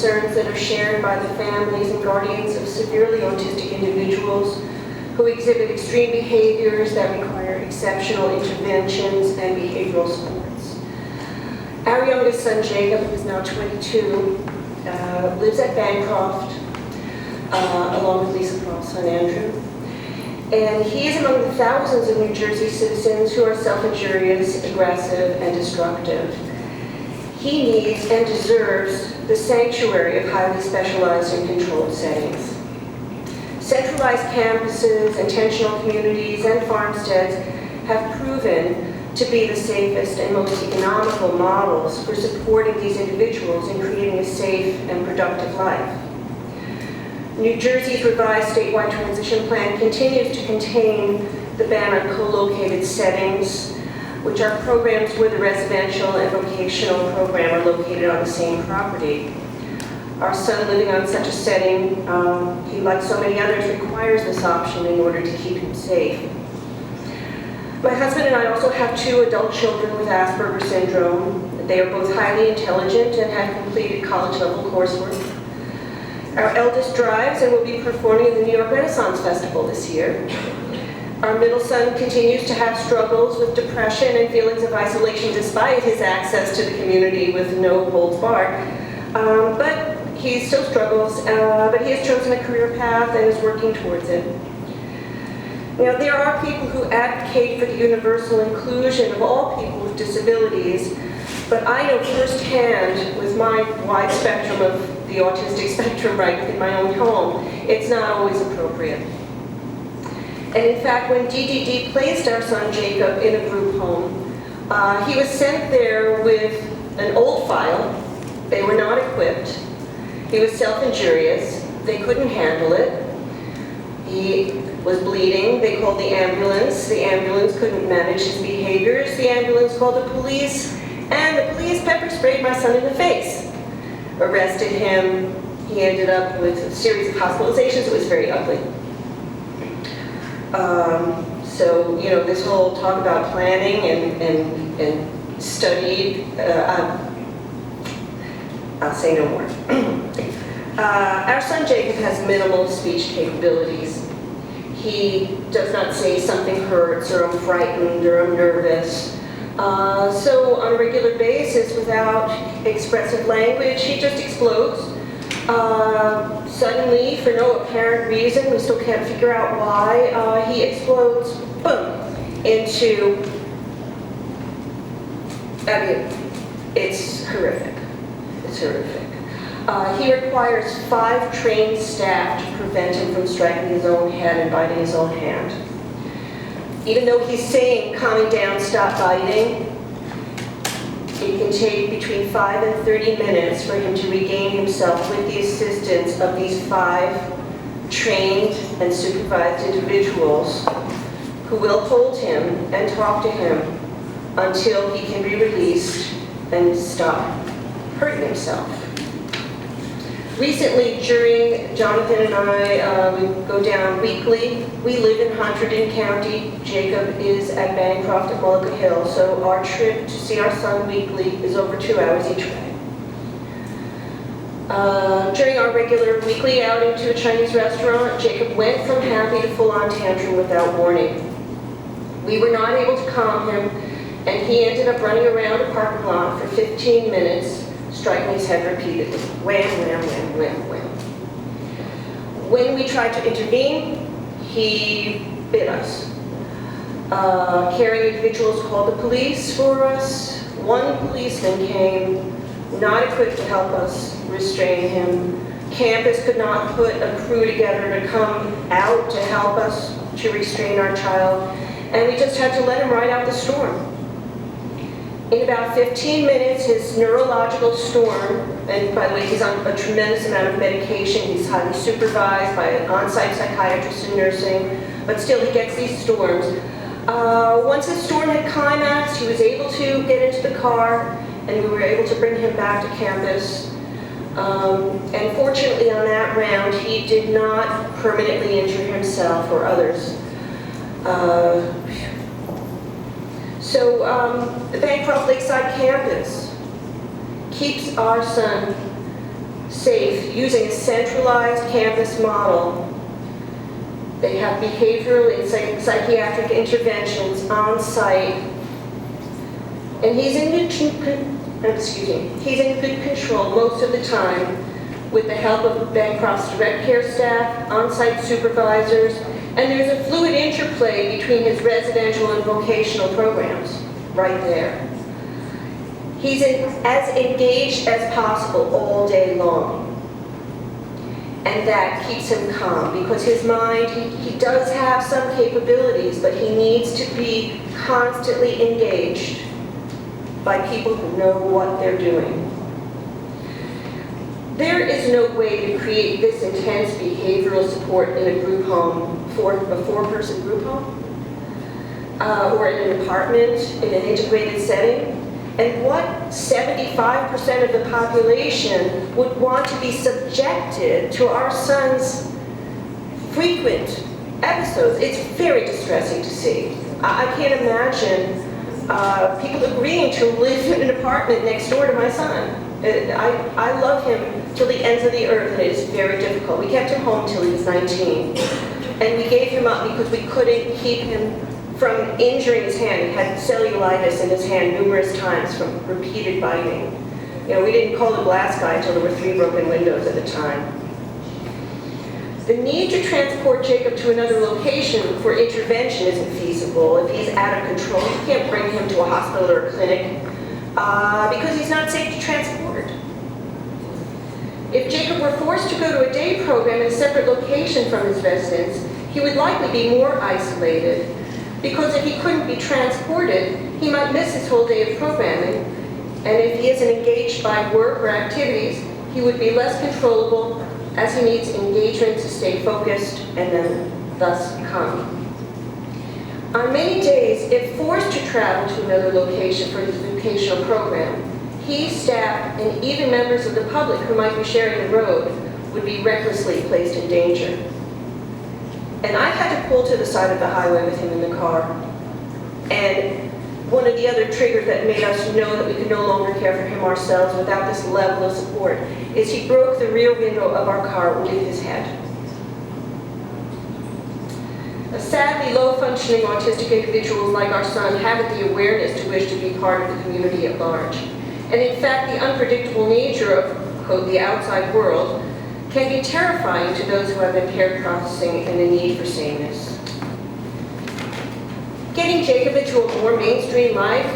concerns that are shared by the families and guardians of severely autistic individuals who exhibit extreme behaviors that require exceptional interventions and behavioral supports. Our youngest son, Jacob, who is now 22, lives at Bancroft, along with Lisa Cross, son Andrew. And he is among the thousands of New Jersey citizens who are self-injurious, aggressive, and destructive. He needs and deserves the sanctuary of highly specialized and controlled settings. Centralized campuses, intentional communities, and farmsteads have proven to be the safest and most economical models for supporting these individuals in creating a safe and productive life. New Jersey's revised statewide transition plan continues to contain the ban on co-located settings, which are programs where the residential and vocational program are located on the same property. Our son living on such a setting, he, like so many others, requires this option in order to keep him safe. My husband and I also have 2 adult children with Asperger's syndrome. They are both highly intelligent and have completed college-level coursework. Our eldest drives and will be performing at the New York Renaissance Festival this year. Our middle son continues to have struggles with depression and feelings of isolation despite his access to the community with no holds barred. But he still struggles, but he has chosen a career path and is working towards it. You know, there are people who advocate for the universal inclusion of all people with disabilities, but I know firsthand with my wide spectrum of the autistic spectrum right within my own home, it's not always appropriate. And in fact, when DDD placed our son Jacob in a group home, he was sent there with an old file. They were not equipped. He was self-injurious. They couldn't handle it. He was bleeding. They called the ambulance. The ambulance couldn't manage his behaviors. The ambulance called the police, and the police pepper sprayed my son in the face, arrested him. He ended up with a series of hospitalizations. It was very ugly. So, you know, this whole talk about planning and studied, I'll say no more. Our son Jacob has minimal speech capabilities. He does not say something hurts, or I'm frightened, or I'm nervous. So on a regular basis, without expressive language, he just explodes. Suddenly, for no apparent reason, we still can't figure out why, he explodes, boom, into, I mean, it's horrific. It's horrific. He requires 5 trained staff to prevent him from striking his own head and biting his own hand. Even though he's saying, calming down, stop biting, it can take between 5 and 30 minutes for him to regain himself with the assistance of these 5 trained and supervised individuals who will hold him and talk to him until he can be released and stop hurting himself. Recently, during Jonathan and I, we go down weekly. We live in Hunterdon County. Jacob is at Bancroft at Mullica Hill, so our trip to see our son weekly is over 2 hours each way. During our regular weekly outing to a Chinese restaurant, Jacob went from happy to full-on tantrum without warning. We were not able to calm him, and he ended up running around a parking lot for 15 minutes, striking his head repeatedly. Wham, wham, wham, wham, wham. When we tried to intervene, he bit us. Caring individuals called the police for us. One policeman came, not equipped to help us restrain him. Campus could not put a crew together to come out to help us to restrain our child, and we just had to let him ride out the storm. In about 15 minutes, his neurological storm, and by the way, he's on a tremendous amount of medication. He's highly supervised by an on-site psychiatrist in nursing, but still he gets these storms. Once his storm had climaxed, he was able to get into the car, and we were able to bring him back to campus. And fortunately on that round, he did not permanently injure himself or others. So the Bancroft Lakeside campus keeps our son safe using a centralized campus model. They have behavioral and psychiatric interventions on site. And he's in good control most of the time with the help of Bancroft's direct care staff, on-site supervisors, and there's a fluid interplay between his residential and vocational programs right there. He's as engaged as possible all day long. And that keeps him calm because his mind, he does have some capabilities, but he needs to be constantly engaged by people who know what they're doing. There is no way to create this intense behavioral support in a group home, a four-person group home, or in an apartment, in an integrated setting. And what 75% of the population would want to be subjected to our son's frequent episodes? It's very distressing to see. I can't imagine people agreeing to live in an apartment next door to my son. I love him till the ends of the earth, and it is very difficult. We kept him home till he was 19, and we gave him up because we couldn't keep him from injuring his hand. He had cellulitis in his hand numerous times from repeated biting. You know, we didn't call the glass guy until there were 3 broken windows at the time. The need to transport Jacob to another location for intervention isn't feasible. If he's out of control, you can't bring him to a hospital or a clinic because he's not safe to transport. If Jacob were forced to go to a day program in a separate location from his residence, he would likely be more isolated, because if he couldn't be transported, he might miss his whole day of programming. And if he isn't engaged by work or activities, he would be less controllable as he needs engagement to stay focused and then thus calm. On many days, if forced to travel to another location for his vocational program, he, staff, and even members of the public who might be sharing the road would be recklessly placed in danger. And I had to pull to the side of the highway with him in the car. And one of the other triggers that made us know that we could no longer care for him ourselves without this level of support is he broke the rear window of our car with his head. Sadly, low-functioning autistic individuals like our son haven't the awareness to wish to be part of the community at large. And in fact, the unpredictable nature of, quote, the outside world can be terrifying to those who have impaired processing and a need for sameness. Getting Jacob into a more mainstream life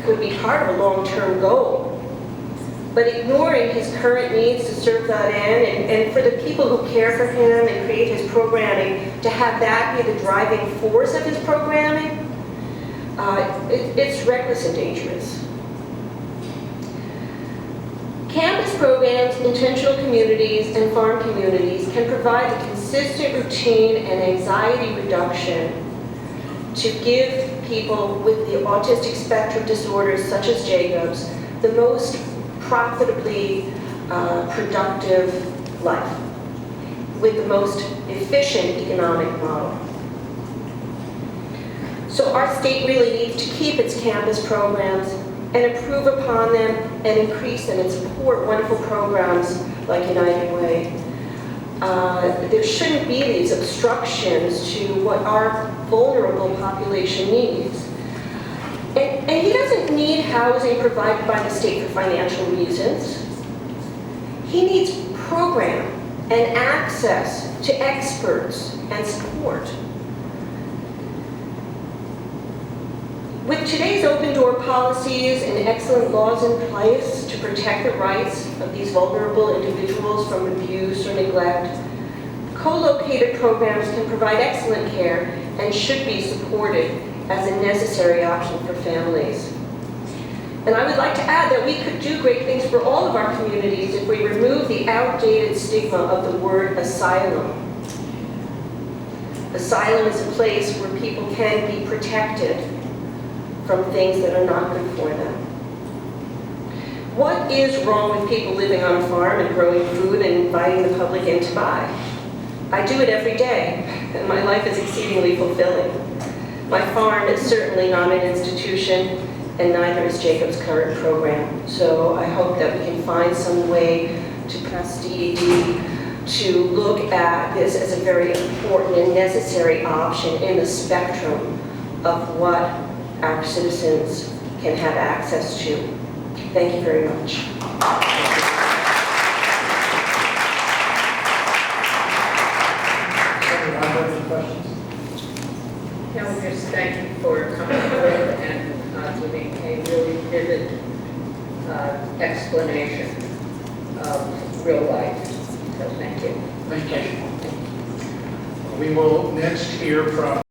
could be part of a long-term goal, but ignoring his current needs to serve that end, and for the people who care for him and create his programming, to have that be the driving force of his programming, it's reckless and dangerous. Campus programs, intentional communities, and farm communities can provide a consistent routine and anxiety reduction to give people with the autistic spectrum disorders, such as Jacob's, the most profitably productive life with the most efficient economic model. So our state really needs to keep its campus programs and improve upon them and increase them and support wonderful programs like United Way. There shouldn't be these obstructions to what our vulnerable population needs. And he doesn't need housing provided by the state for financial reasons. He needs program and access to experts and support. With today's open door policies and excellent laws in place to protect the rights of these vulnerable individuals from abuse or neglect, co-located programs can provide excellent care and should be supported as a necessary option for families. And I would like to add that we could do great things for all of our communities if we remove the outdated stigma of the word asylum. Asylum is a place where people can be protected from things that are not good for them. What is wrong with people living on a farm and growing food and inviting the public in to buy? I do it every day, and my life is exceedingly fulfilling. My farm is certainly not an institution, and neither is Jacob's current program. So I hope that we can find some way to press DED to look at this as a very important and necessary option in the spectrum of what our citizens can have access to. Thank you very much. Can we just thank you for coming forward and giving a really vivid explanation of real life. So thank you. Thank you. We will next hear from